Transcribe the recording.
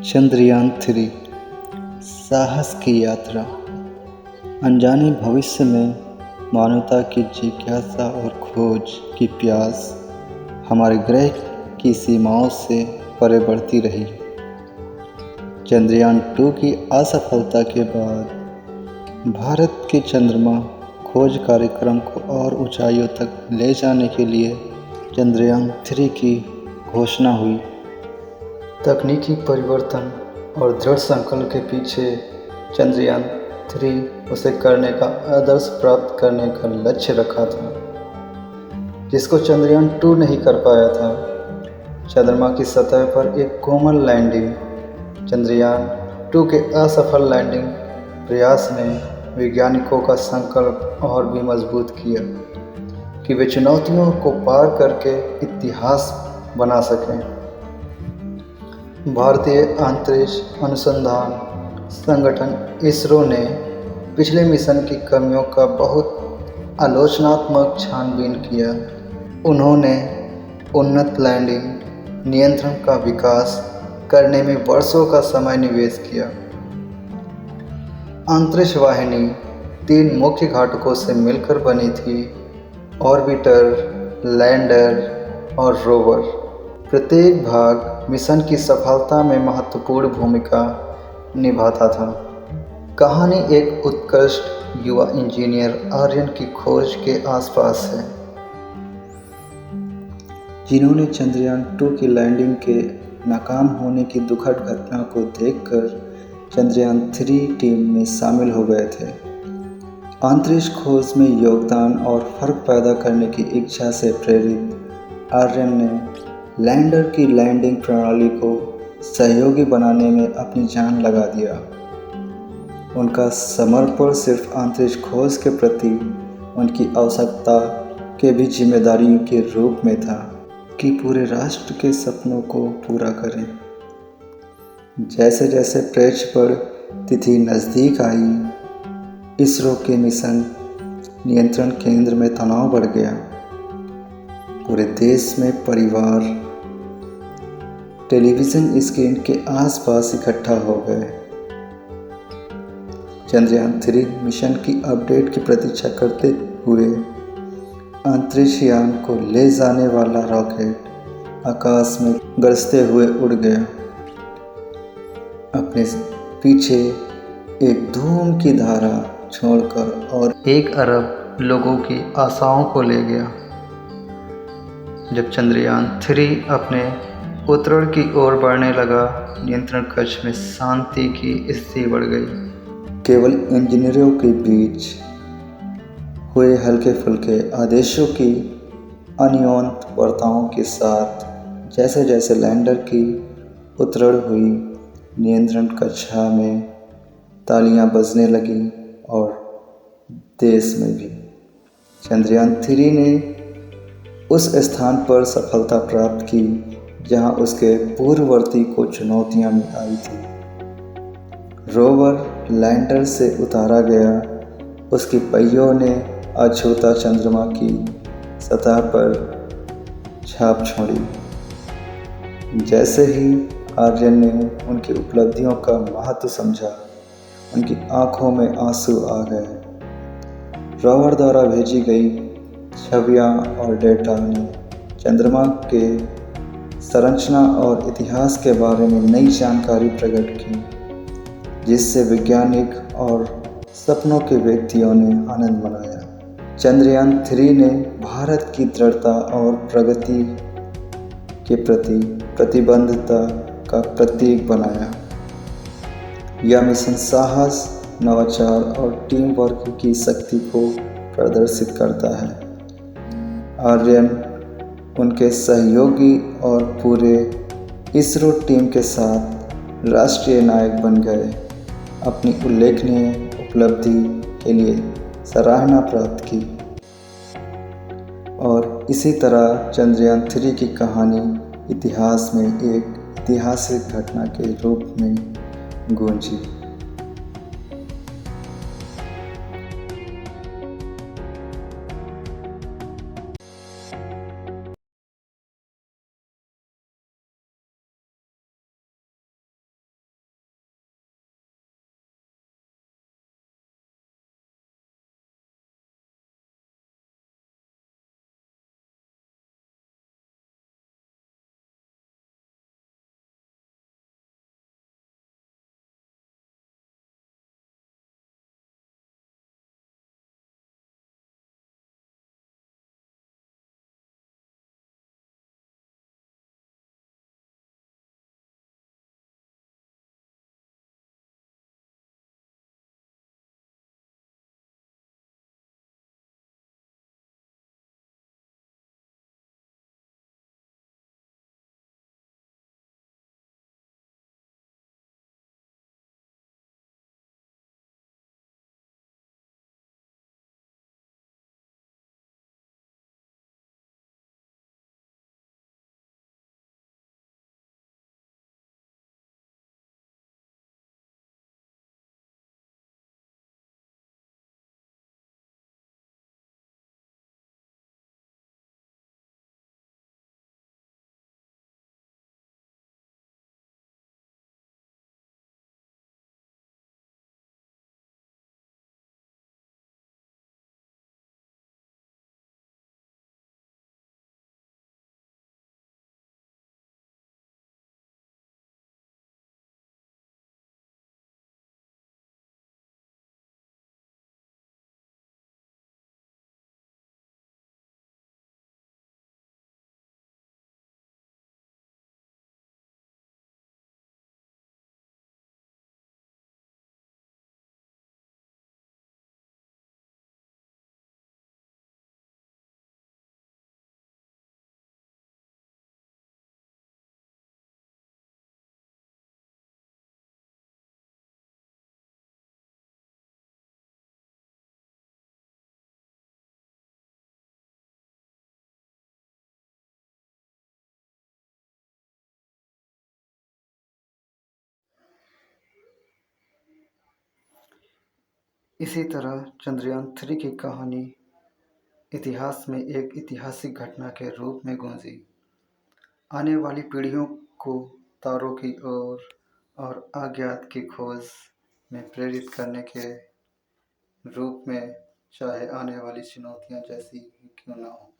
चंद्रयान-3 साहस की यात्रा। अनजाने भविष्य में मानवता की जिज्ञासा और खोज की प्यास हमारे ग्रह की सीमाओं से परे बढ़ती रही। चंद्रयान-2 की असफलता के बाद भारत के चंद्रमा खोज कार्यक्रम को और ऊंचाइयों तक ले जाने के लिए चंद्रयान-3 की घोषणा हुई। तकनीकी परिवर्तन और दृढ़ संकल्प के पीछे चंद्रयान-3 उसे करने का आदर्श प्राप्त करने का लक्ष्य रखा था, जिसको चंद्रयान-2 नहीं कर पाया था। चंद्रमा की सतह पर एक कोमल लैंडिंग। चंद्रयान-2 के असफल लैंडिंग प्रयास ने वैज्ञानिकों का संकल्प और भी मजबूत किया कि वे चुनौतियों को पार करके इतिहास बना सकें। भारतीय अंतरिक्ष अनुसंधान संगठन इसरो ने पिछले मिशन की कमियों का बहुत आलोचनात्मक छानबीन किया। उन्होंने उन्नत लैंडिंग नियंत्रण का विकास करने में वर्षों का समय निवेश किया। अंतरिक्ष वाहिनी 3 मुख्य घटकों से मिलकर बनी थी: ऑर्बिटर, लैंडर और रोवर। प्रत्येक भाग मिशन की सफलता में महत्वपूर्ण भूमिका निभाता था। कहानी एक उत्कृष्ट युवा इंजीनियर आर्यन की खोज के आसपास है, जिन्होंने चंद्रयान-2 की लैंडिंग के नाकाम होने की दुखद घटना को देखकर चंद्रयान-3 टीम में शामिल हो गए थे। अंतरिक्ष खोज में योगदान और फर्क पैदा करने की इच्छा से प्रेरित आर्यन ने लैंडर की लैंडिंग प्रणाली को सहयोगी बनाने में अपनी जान लगा दिया। उनका समर्पण सिर्फ अंतरिक्ष खोज के प्रति उनकी आवश्यकता के भी जिम्मेदारी के रूप में था कि पूरे राष्ट्र के सपनों को पूरा करें। जैसे जैसे प्रक्षेपण तिथि नज़दीक आई, इसरो के मिशन नियंत्रण केंद्र में तनाव बढ़ गया। पूरे देश में परिवार टेलीविज़न स्क्रीन के आसपास इकट्ठा हो गए। चंद्रयान-3 मिशन की अपडेट की प्रतीक्षा करते हुए अंतरिक्ष यान को ले जाने वाला रॉकेट आकाश में गरजते हुए उड़ गया। अपने पीछे एक धूम की धारा छोड़कर और 1 अरब लोगों की आशाओं को ले गया। जब चंद्रयान-3 अपने उत्तरायण की ओर बढ़ने लगा, नियंत्रण कक्ष में शांति की स्थिति बढ़ गई। केवल इंजीनियरों के बीच हुए हल्के फुल्के आदेशों की अनियमित वार्ताओं के साथ जैसे जैसे लैंडर की उतरण हुई, नियंत्रण कक्ष में तालियां बजने लगी और देश में भी। चंद्रयान-3 ने उस स्थान पर सफलता प्राप्त की जहां उसके पूर्ववर्ती को चुनौतियां आई थी। रोवर लैंडर से उतारा गया, उसकी पहियों ने अछूता चंद्रमा की सतह पर छाप छोड़ी। जैसे ही आर्यन ने उनकी उपलब्धियों का महत्व समझा, उनकी आंखों में आंसू आ गए। रोवर द्वारा भेजी गई छवियां और डेटा ने चंद्रमा के संरचना और इतिहास के बारे में नई जानकारी प्रकट की, जिससे वैज्ञानिक और सपनों के व्यक्तियों ने आनंद मनाया। चंद्रयान-3 ने भारत की दृढ़ता और प्रगति के प्रति प्रतिबद्धता का प्रतीक बनाया। यह मिशन साहस, नवाचार और टीम वर्क की शक्ति को प्रदर्शित करता है। आर्यन, उनके सहयोगी और पूरे इसरो टीम के साथ राष्ट्रीय नायक बन गए। अपनी उल्लेखनीय उपलब्धि के लिए सराहना प्राप्त की और इसी तरह चंद्रयान-3 की कहानी इतिहास में एक ऐतिहासिक घटना के रूप में गूंजी। इसी तरह चंद्रयान-3 की कहानी इतिहास में एक ऐतिहासिक घटना के रूप में गूंजी, आने वाली पीढ़ियों को तारों की ओर और अज्ञात की खोज में प्रेरित करने के रूप में, चाहे आने वाली चुनौतियां जैसी ही क्यों न हों।